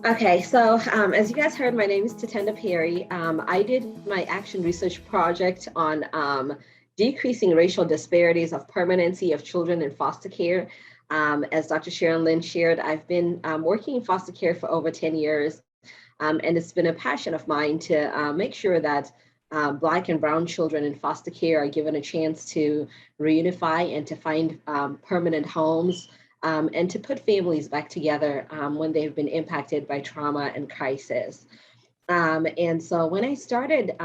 Okay, so as you guys heard, my name is Tatenda A. I did my action research project on decreasing racial disparities of permanency of children in foster care. As Dr. Sharon Lynn shared, I've been working in foster care for over 10 years, and it's been a passion of mine to make sure that Black and Brown children in foster care are given a chance to reunify and to find permanent homes, and to put families back together when they've been impacted by trauma and crisis. And so when I started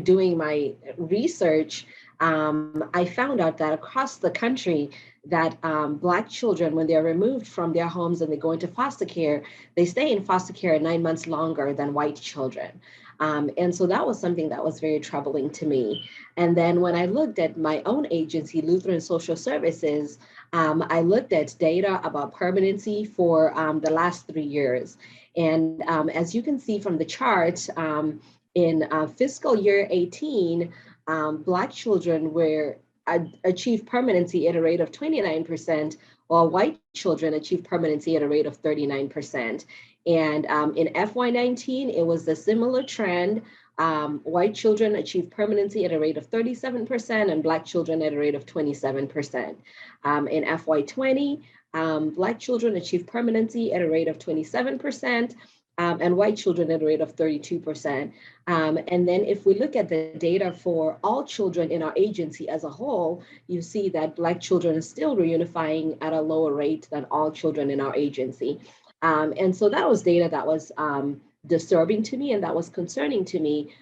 doing my research, I found out that across the country, that Black children, when they're removed from their homes and they go into foster care, they stay in foster care 9 months longer than white children. And so that was something that was very troubling to me. And then when I looked at my own agency, Lutheran Social Services, I looked at data about permanency for the last 3 years. And as you can see from the chart, in fiscal year 18, Black children achieved permanency at a rate of 29%, while white children achieved permanency at a rate of 39%. And in FY19, it was a similar trend. White children achieved permanency at a rate of 37% and Black children at a rate of 27%. In FY20, Black children achieved permanency at a rate of 27%. And white children at a rate of 32%. And then if we look at the data for all children in our agency as a whole, you see that Black children are still reunifying at a lower rate than all children in our agency. And so that was data that was disturbing to me and that was concerning to me,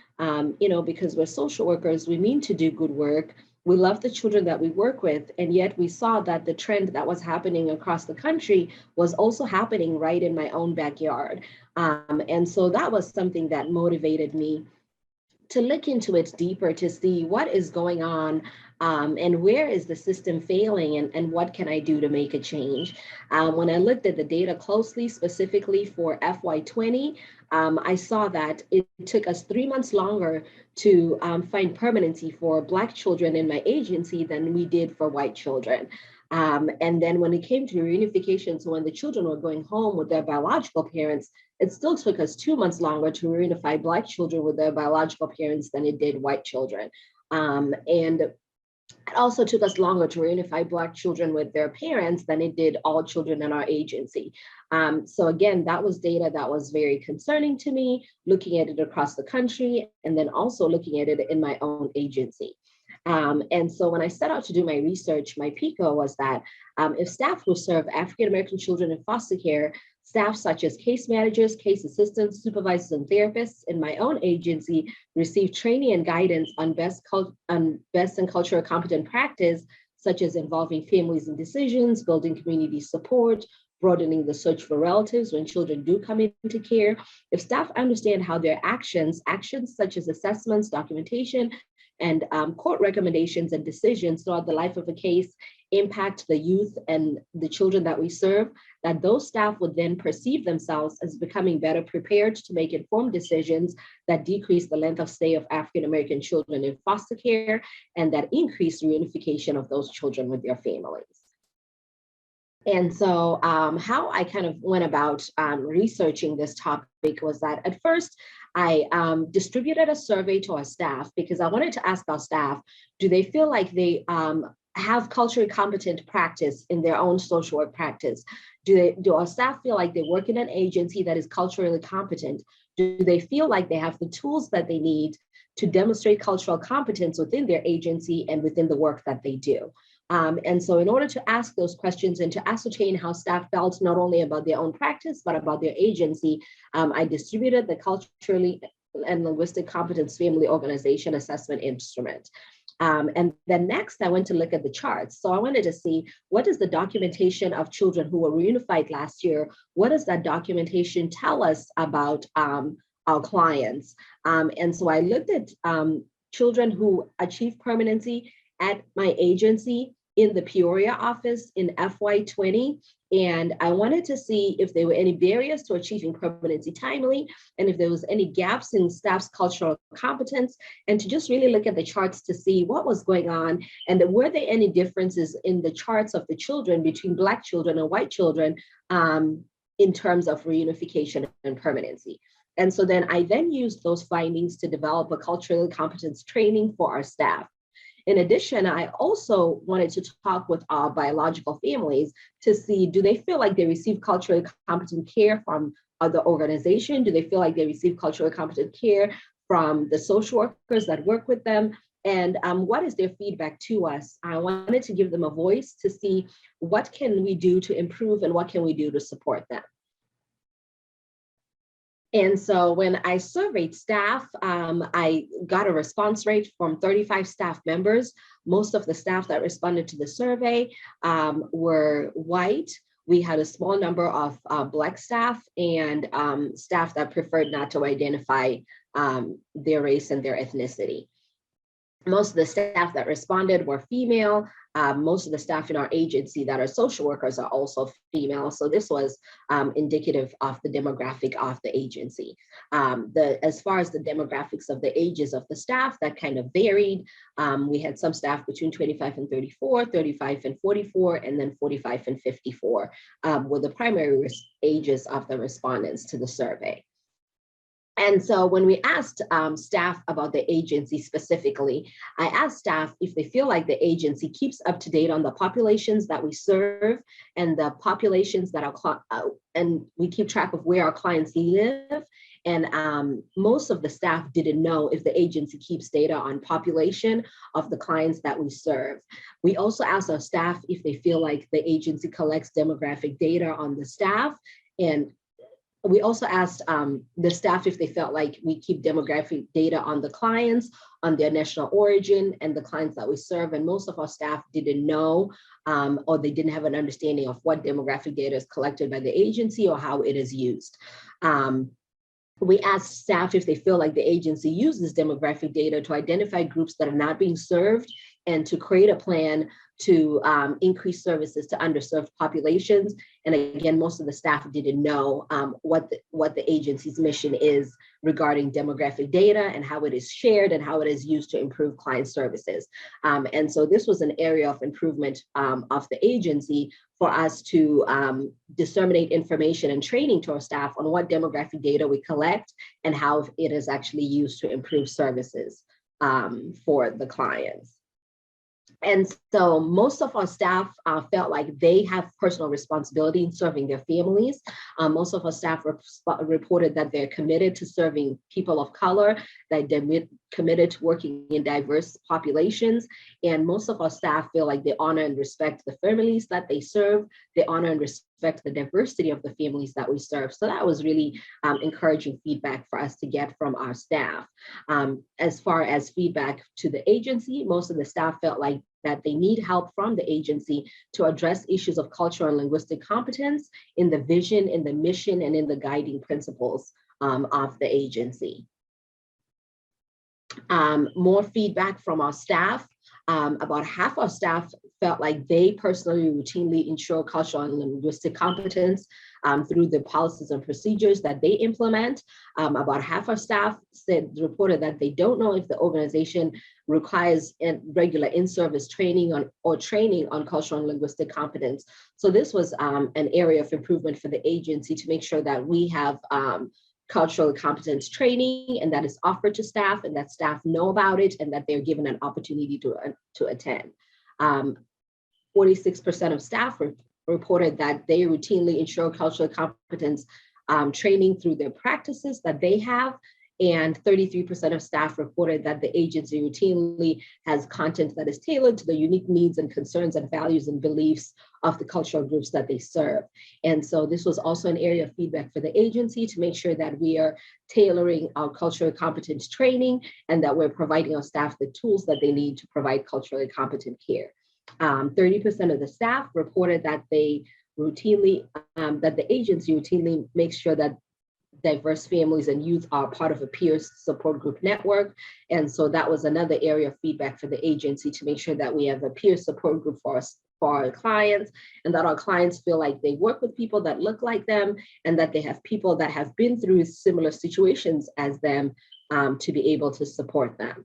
because we're social workers, we mean to do good work. We love the children that we work with, and yet we saw that the trend that was happening across the country was also happening right in my own backyard. And so that was something that motivated me to look into it deeper, to see what is going on, and where is the system failing, and what can I do to make a change. When I looked at the data closely, specifically for FY20, I saw that it took us 3 months longer to find permanency for Black children in my agency than we did for white children. And then when it came to reunification, so when the children were going home with their biological parents, it still took us 2 months longer to reunify Black children with their biological parents than it did white children. And it also took us longer to reunify Black children with their parents than it did all children in our agency. So again, that was data that was very concerning to me, looking at it across the country, and then also looking at it in my own agency. And so when I set out to do my research, my PICO was that if staff who serve African-American children in foster care, staff such as case managers, case assistants, supervisors, and therapists in my own agency receive training and guidance on best and cultural competent practice, such as involving families in decisions, building community support, broadening the search for relatives when children do come into care. If staff understand how their actions such as assessments, documentation, and court recommendations and decisions throughout the life of a case impact the youth and the children that we serve, that those staff would then perceive themselves as becoming better prepared to make informed decisions that decrease the length of stay of African-American children in foster care and that increase reunification of those children with their families. And so how I kind of went about researching this topic was that at first, I distributed a survey to our staff because I wanted to ask our staff, do they feel like they have culturally competent practice in their own social work practice? Do our staff feel like they work in an agency that is culturally competent? Do they feel like they have the tools that they need to demonstrate cultural competence within their agency and within the work that they do? And so in order to ask those questions and to ascertain how staff felt not only about their own practice, but about their agency, I distributed the Culturally and Linguistic Competence Family Organization Assessment Instrument. And then next, I went to look at the charts. So I wanted to see, what is the documentation of children who were reunified last year? What does that documentation tell us about our clients? And so I looked at children who achieved permanency at my agency in the Peoria office in FY20. And I wanted to see if there were any barriers to achieving permanency timely, and if there was any gaps in staff's cultural competence, and to just really look at the charts to see what was going on, and were there any differences in the charts of the children between Black children and white children in terms of reunification and permanency. And so then I used those findings to develop a culturally competence training for our staff. In addition, I also wanted to talk with our biological families to see, do they feel like they receive culturally competent care from the organization? Do they feel like they receive culturally competent care from the social workers that work with them? And what is their feedback to us? I wanted to give them a voice to see what can we do to improve and what can we do to support them. And so when I surveyed staff, I got a response rate from 35 staff members. Most of the staff that responded to the survey were white. We had a small number of Black staff and staff that preferred not to identify their race and their ethnicity. Most of the staff that responded were female. Most of the staff in our agency that are social workers are also female. So this was indicative of the demographic of the agency. As far as the demographics of the ages of the staff, that kind of varied. We had some staff between 25 and 34, 35 and 44, and then 45 and 54 were the primary ages of the respondents to the survey. And so when we asked staff about the agency specifically, I asked staff if they feel like the agency keeps up to date on the populations that we serve and the populations that and we keep track of where our clients live. And most of the staff didn't know if the agency keeps data on population of the clients that we serve. We also asked our staff if they feel like the agency collects demographic data on the staff, and we also asked the staff if they felt like we keep demographic data on the clients, on their national origin, and the clients that we serve. And most of our staff didn't know or they didn't have an understanding of what demographic data is collected by the agency or how it is used. We asked staff if they feel like the agency uses demographic data to identify groups that are not being served and to create a plan to increase services to underserved populations. And again, most of the staff didn't know what the agency's mission is regarding demographic data and how it is shared and how it is used to improve client services. And so this was an area of improvement of the agency for us to disseminate information and training to our staff on what demographic data we collect and how it is actually used to improve services for the clients. And so most of our staff felt like they have personal responsibility in serving their families. Most of our staff reported that they're committed to serving people of color, that they're committed to working in diverse populations. And most of our staff feel like they honor and respect the families that they serve. They honor and respect the diversity of the families that we serve. So that was really encouraging feedback for us to get from our staff. As far as feedback to the agency, most of the staff felt like that they need help from the agency to address issues of cultural and linguistic competence in the vision, in the mission, and in the guiding principles of the agency. More feedback from our staff. About half our staff felt like they personally routinely ensure cultural and linguistic competence through the policies and procedures that they implement. About half our staff reported that they don't know if the organization requires regular in-service training or training on cultural and linguistic competence. So this was an area of improvement for the agency to make sure that we have cultural competence training and that is offered to staff and that staff know about it and that they're given an opportunity to attend. 46% of staff reported that they routinely ensure cultural competence training through their practices that they have. And 33% of staff reported that the agency routinely has content that is tailored to the unique needs and concerns and values and beliefs of the cultural groups that they serve. And so this was also an area of feedback for the agency to make sure that we are tailoring our cultural competence training and that we're providing our staff the tools that they need to provide culturally competent care. 30% of the staff reported that they routinely, that the agency routinely makes sure that diverse families and youth are part of a peer support group network. And so that was another area of feedback for the agency, to make sure that we have a peer support group for us, for our clients, and that our clients feel like they work with people that look like them, and that they have people that have been through similar situations as them, to be able to support them.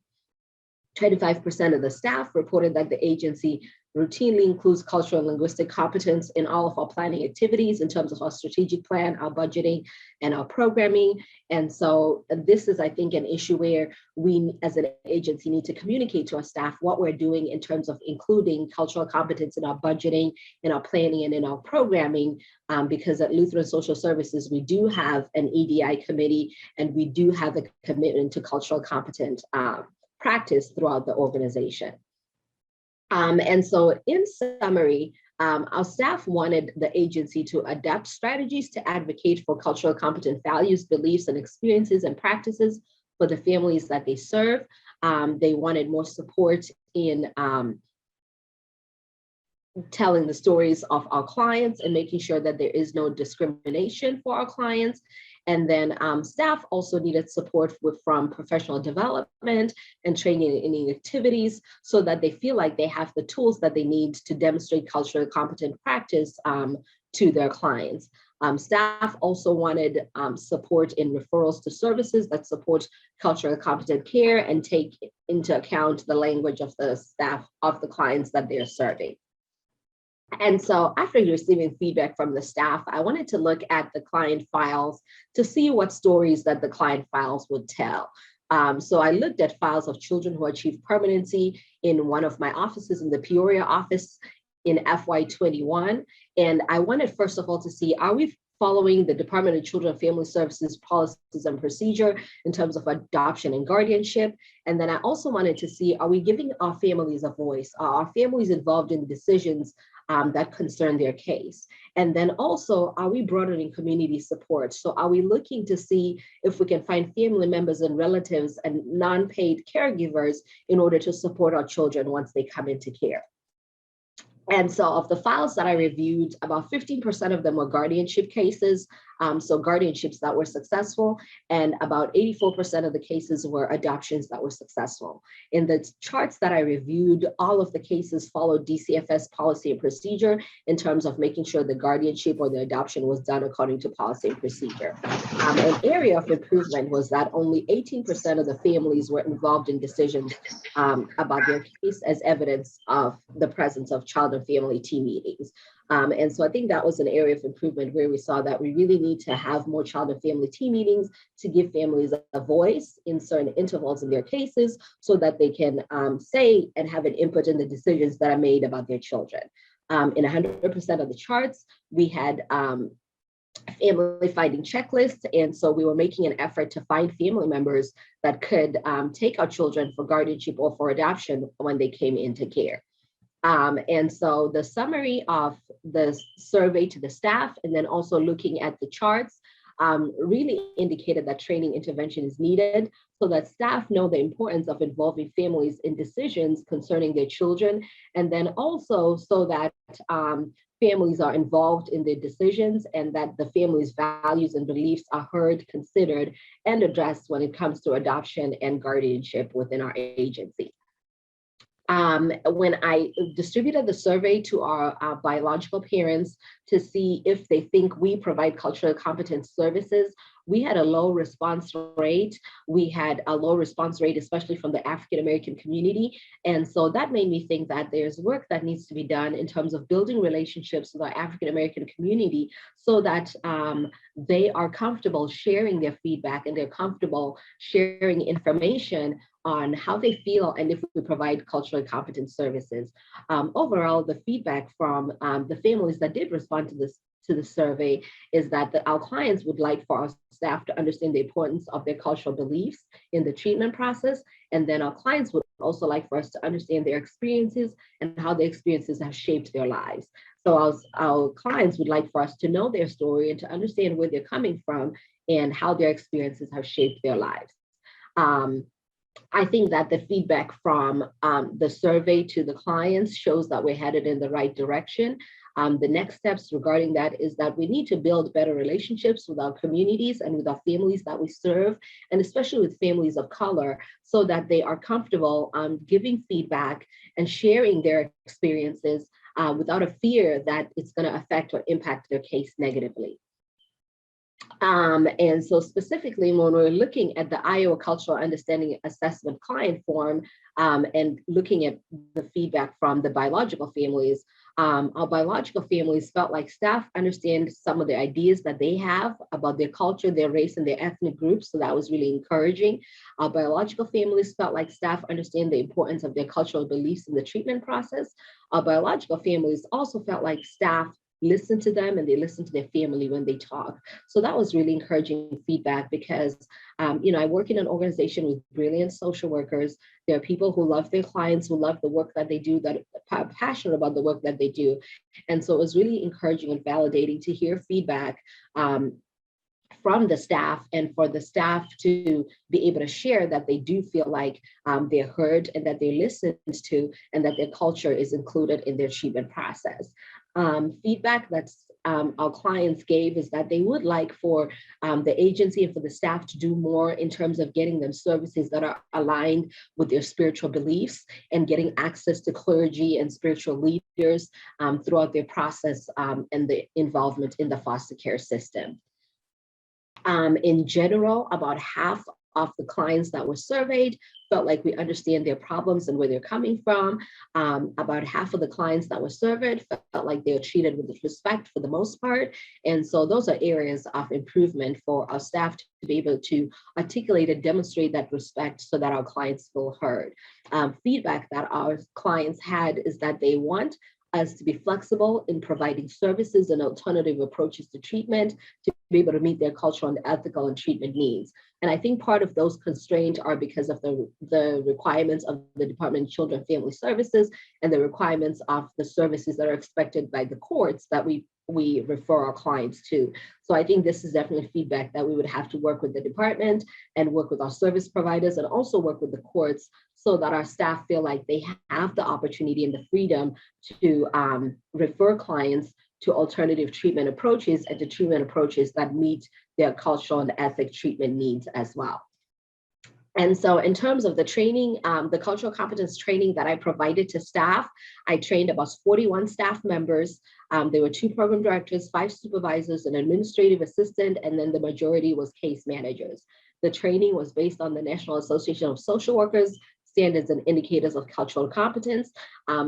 25% of the staff reported that the agency routinely includes cultural and linguistic competence in all of our planning activities in terms of our strategic plan, our budgeting, and our programming. And so this is, I think, an issue where we as an agency need to communicate to our staff what we're doing in terms of including cultural competence in our budgeting, in our planning, and in our programming, because at Lutheran Social Services, we do have an EDI committee, and we do have a commitment to cultural competent practice throughout the organization. And so in summary, our staff wanted the agency to adapt strategies to advocate for cultural competent values, beliefs, and experiences and practices for the families that they serve. They wanted more support in telling the stories of our clients and making sure that there is no discrimination for our clients. And then staff also needed support from professional development and training in activities, so that they feel like they have the tools that they need to demonstrate culturally competent practice to their clients. Staff also wanted support in referrals to services that support culturally competent care and take into account the language of the staff of the clients that they're serving. And so after receiving feedback from the staff, I wanted to look at the client files to see what stories that the client files would tell. So I looked at files of children who achieved permanency in one of my offices, in the Peoria office in FY21. And I wanted, first of all, to see, are we following the Department of Children and Family Services policies and procedure in terms of adoption and guardianship? And then I also wanted to see, are we giving our families a voice? Are our families involved in decisions that concern their case? And then also, are we broadening community support? So are we looking to see if we can find family members and relatives and non-paid caregivers in order to support our children once they come into care? And so of the files that I reviewed, about 15% of them were guardianship cases, so guardianships that were successful, and about 84% of the cases were adoptions that were successful. In the charts that I reviewed, all of the cases followed DCFS policy and procedure in terms of making sure the guardianship or the adoption was done according to policy and procedure. An area of improvement was that only 18% of the families were involved in decisions about their case, as evidence of the presence of child and family team meetings. And so I think that was an area of improvement where we saw that we really need to have more child and family team meetings to give families a voice in certain intervals in their cases, so that they can say and have an input in the decisions that are made about their children. In 100% of the charts, we had family finding checklists. And so we were making an effort to find family members that could take our children for guardianship or for adoption when they came into care. And so the summary of the survey to the staff, and then also looking at the charts, really indicated that training intervention is needed so that staff know the importance of involving families in decisions concerning their children, and then also so that families are involved in their decisions, and that the family's values and beliefs are heard, considered, and addressed when it comes to adoption and guardianship within our agency. When I distributed the survey to our biological parents to see if they think we provide culturally competent services, we had a low response rate. We had a low response rate, especially from the African-American community. And so that made me think that there's work that needs to be done in terms of building relationships with our African-American community so that they are comfortable sharing their feedback and they're comfortable sharing information on how they feel and if we provide culturally competent services. Overall, the feedback from the families that did respond to the survey is that our clients would like for our staff to understand the importance of their cultural beliefs in the treatment process. And then our clients would also like for us to understand their experiences and how their experiences have shaped their lives. So our clients would like for us to know their story and to understand where they're coming from and how their experiences have shaped their lives. I think that the feedback from the survey to the clients shows that we're headed in the right direction. The next steps regarding that is that we need to build better relationships with our communities and with our families that we serve, and especially with families of color, so that they are comfortable giving feedback and sharing their experiences without a fear that it's going to affect or impact their case negatively. And so specifically, when we're looking at the Iowa Cultural Understanding Assessment Client Form and looking at the feedback from the biological families, our biological families felt like staff understand some of the ideas that they have about their culture, their race, and their ethnic groups. So that was really encouraging. Our biological families felt like staff understand the importance of their cultural beliefs in the treatment process. Our biological families also felt like staff listen to them and they listen to their family when they talk. So that was really encouraging feedback because, I work in an organization with brilliant social workers. There are people who love their clients, who love the work that they do, that are passionate about the work that they do. And so it was really encouraging and validating to hear feedback from the staff, and for the staff to be able to share that they do feel like they're heard and that they're listened to, and that their culture is included in their treatment process. Feedback that our clients gave is that they would like for the agency and for the staff to do more in terms of getting them services that are aligned with their spiritual beliefs and getting access to clergy and spiritual leaders throughout their process and the involvement in the foster care system. In general, about half of the clients that were surveyed felt like we understand their problems and where they're coming from. About half of the clients that were surveyed felt like they were treated with respect for the most part. And so those are areas of improvement for our staff to be able to articulate and demonstrate that respect so that our clients feel heard. Feedback that our clients had is that they want us to be flexible in providing services and alternative approaches to treatment to be able to meet their cultural and ethical and treatment needs. And I think part of those constraints are because of the requirements of the Department of Children and Family Services and the requirements of the services that are expected by the courts that we refer our clients to. So I think this is definitely feedback that we would have to work with the department and work with our service providers and also work with the courts so that our staff feel like they have the opportunity and the freedom to refer clients to alternative treatment approaches and to treatment approaches that meet their cultural and ethic treatment needs as well. And so in terms of the training, the cultural competence training that I provided to staff, I trained about 41 staff members. There were 2 program directors, 5 supervisors, an administrative assistant, and then the majority was case managers. The training was based on the National Association of Social Workers Standards and Indicators of Cultural Competence.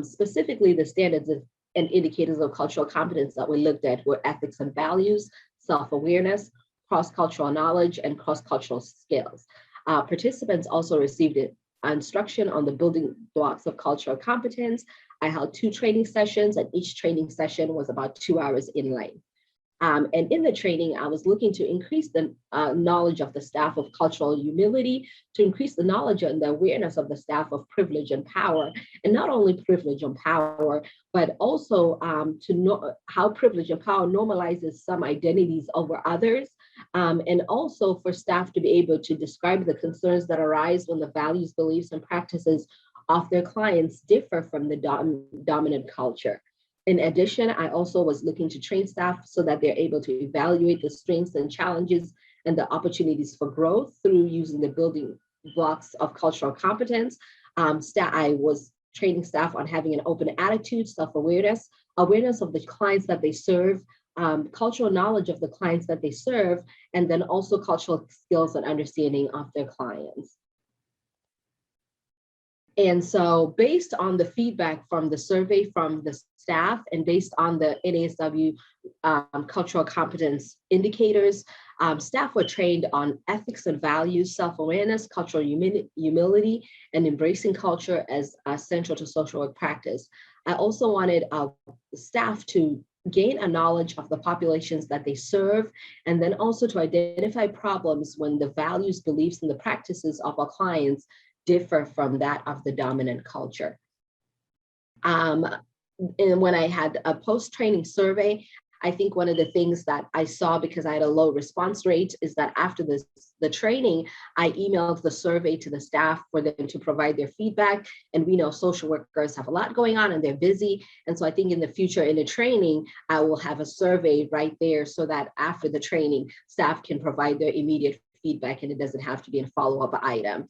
Specifically, the standards and indicators of cultural competence that we looked at were ethics and values, self-awareness, cross-cultural knowledge, and cross-cultural skills. Participants also received instruction on the building blocks of cultural competence. I held 2 training sessions, and each training session was about 2 hours in length. And in the training, I was looking to increase the knowledge of the staff of cultural humility, to increase the knowledge and the awareness of the staff of privilege and power, and not only privilege and power, but also to know how privilege and power normalizes some identities over others, and also for staff to be able to describe the concerns that arise when the values, beliefs, and practices of their clients differ from the dominant culture. In addition, I also was looking to train staff so that they're able to evaluate the strengths and challenges and the opportunities for growth through using the building blocks of cultural competence. I was training staff on having an open attitude, self-awareness, awareness of the clients that they serve, cultural knowledge of the clients that they serve, and then also cultural skills and understanding of their clients. And so based on the feedback from the survey from the staff and based on the NASW cultural competence indicators, staff were trained on ethics and values, self-awareness, cultural humility, and embracing culture as central to social work practice. I also wanted staff to gain a knowledge of the populations that they serve, and then also to identify problems when the values, beliefs, and the practices of our clients differ from that of the dominant culture. And when I had a post-training survey, I think one of the things that I saw, because I had a low response rate, is that after the training, I emailed the survey to the staff for them to provide their feedback. And we know social workers have a lot going on and they're busy. And so I think in the future, in the training, I will have a survey right there so that after the training, staff can provide their immediate feedback and it doesn't have to be a follow-up item.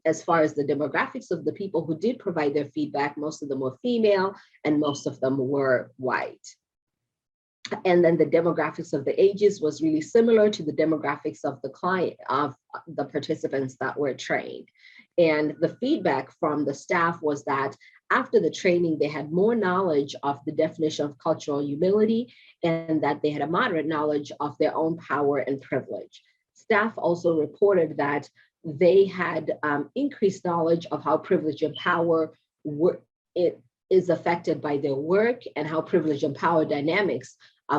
As far as the demographics of the people who did provide their feedback, most of them were female and most of them were white. And then the demographics of the ages was really similar to the demographics of the client, of the participants that were trained. And the feedback from the staff was that after the training, they had more knowledge of the definition of cultural humility and that they had a moderate knowledge of their own power and privilege. Staff also reported that they had increased knowledge of how privilege and power is affected by their work and how privilege and power dynamics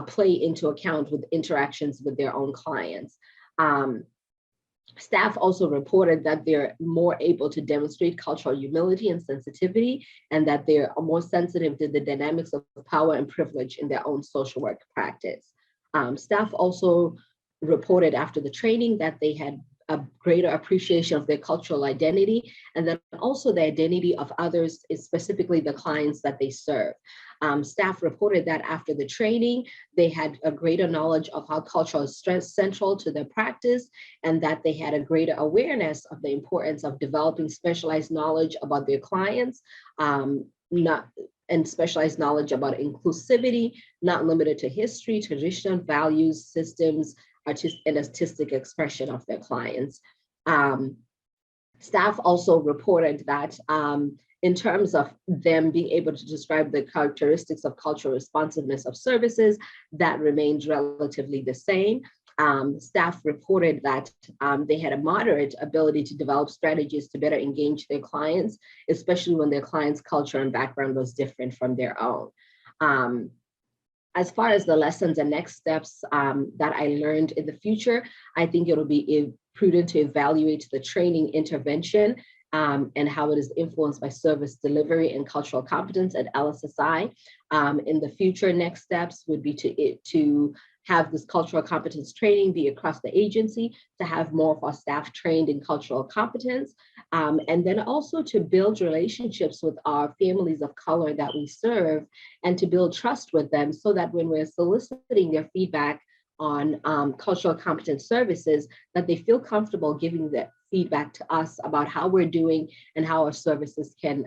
play into account with interactions with their own clients. Staff also reported that they're more able to demonstrate cultural humility and sensitivity, and that they're more sensitive to the dynamics of power and privilege in their own social work practice. Staff also reported after the training that they had a greater appreciation of their cultural identity, and then also the identity of others, specifically the clients that they serve. Staff reported that after the training, they had a greater knowledge of how culture is central to their practice, and that they had a greater awareness of the importance of developing specialized knowledge about their clients, and specialized knowledge about inclusivity, not limited to history, tradition, values, systems, and artistic expression of their clients. Staff also reported that in terms of them being able to describe the characteristics of cultural responsiveness of services, that remained relatively the same. Staff reported that they had a moderate ability to develop strategies to better engage their clients, especially when their clients' culture and background was different from their own. As far as the lessons and next steps that I learned in the future, I think it'll be prudent to evaluate the training intervention and how it is influenced by service delivery and cultural competence at LSSI. In the future, next steps would be to have this cultural competence training be across the agency, to have more of our staff trained in cultural competence, and then also to build relationships with our families of color that we serve and to build trust with them so that when we're soliciting their feedback on cultural competence services, that they feel comfortable giving that feedback to us about how we're doing and how our services can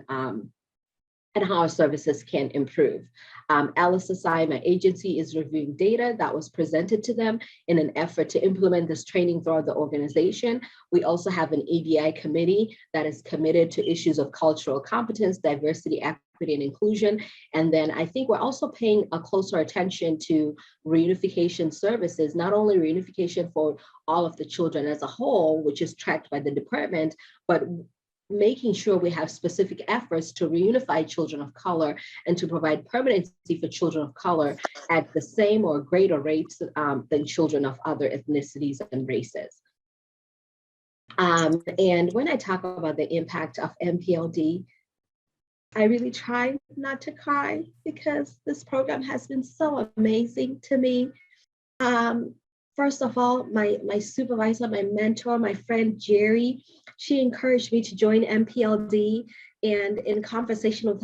improve. LSSI, my agency, is reviewing data that was presented to them in an effort to implement this training throughout the organization. We also have an EDI committee that is committed to issues of cultural competence, diversity, equity, and inclusion. And then I think we're also paying a closer attention to reunification services, not only reunification for all of the children as a whole, which is tracked by the department, but making sure we have specific efforts to reunify children of color and to provide permanency for children of color at the same or greater rates than children of other ethnicities and races. And when I talk about the impact of MPLD, I really try not to cry because this program has been so amazing to me. First of all, my supervisor, my mentor, my friend Jerry, she encouraged me to join MPLD. And in conversations with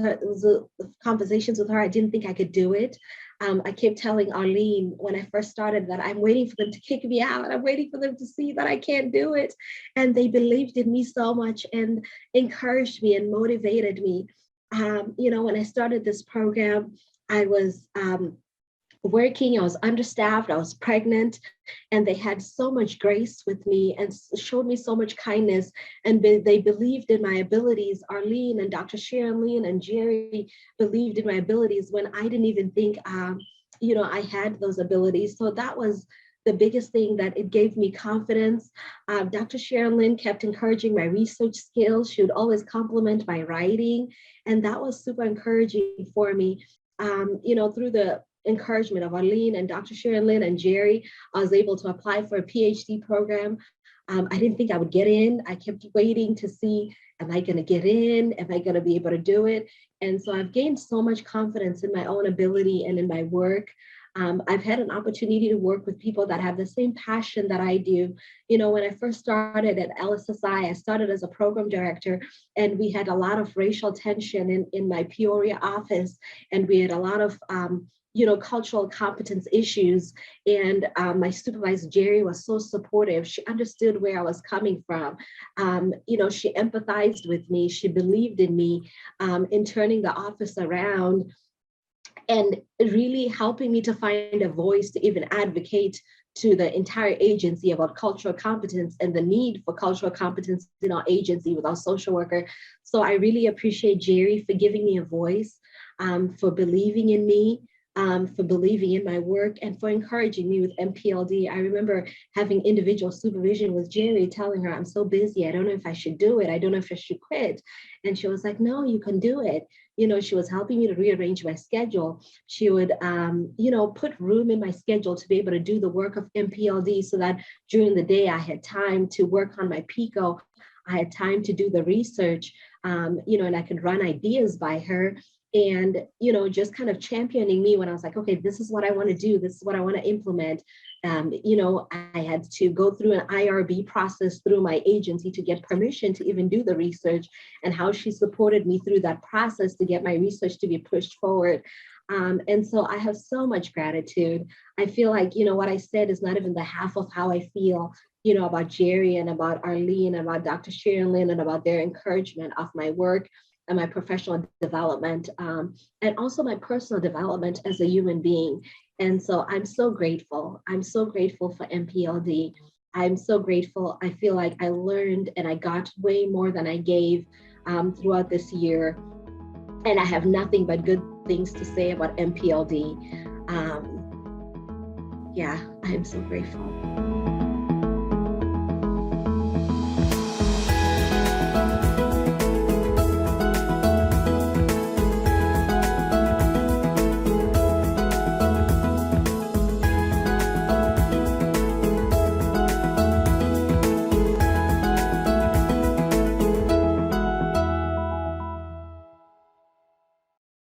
her, I didn't think I could do it. I kept telling Arlene when I first started that I'm waiting for them to kick me out. I'm waiting for them to see that I can't do it. And they believed in me so much and encouraged me and motivated me. When I started this program, I was working, I was understaffed, I was pregnant, and they had so much grace with me and showed me so much kindness, and they believed in my abilities. Arlene and Dr. Sharon Lynn and Jerry believed in my abilities when I didn't even think, I had those abilities. So that was the biggest thing, that it gave me confidence. Dr. Sharon Lynn kept encouraging my research skills. She would always compliment my writing, and that was super encouraging for me. Through the encouragement of Arlene and Dr. Sharon Lynn and Jerry, I was able to apply for a PhD program. I didn't think I would get in. I kept waiting to see, am I going to get in? Am I going to be able to do it? And so I've gained so much confidence in my own ability and in my work. I've had an opportunity to work with people that have the same passion that I do. You know, when I first started at LSSI, I started as a program director, and we had a lot of racial tension in my Peoria office, and we had a lot of cultural competence issues. And my supervisor, Jerry, was so supportive. She understood where I was coming from. She empathized with me. She believed in me in turning the office around and really helping me to find a voice to even advocate to the entire agency about cultural competence and the need for cultural competence in our agency with our social worker. So I really appreciate Jerry for giving me a voice, for believing in me, for believing in my work, and for encouraging me with MPLD. I remember having individual supervision with Jerry, telling her, I'm so busy, I don't know if I should do it. I don't know if I should quit. And she was like, no, you can do it. She was helping me to rearrange my schedule. She would, put room in my schedule to be able to do the work of MPLD so that during the day I had time to work on my PICO. I had time to do the research, and I could run ideas by her. And, just kind of championing me when I was like, okay, this is what I want to do. This is what I want to implement. I had to go through an IRB process through my agency to get permission to even do the research, and how she supported me through that process to get my research to be pushed forward. And so I have so much gratitude. I feel like, what I said is not even the half of how I feel, about Jerry and about Arlene, and about Dr. Sharon Lynn, and about their encouragement of my work and my professional development, and also my personal development as a human being. And so I'm so grateful. I'm so grateful for MPLD. I'm so grateful. I feel like I learned and I got way more than I gave throughout this year. And I have nothing but good things to say about MPLD. I'm so grateful.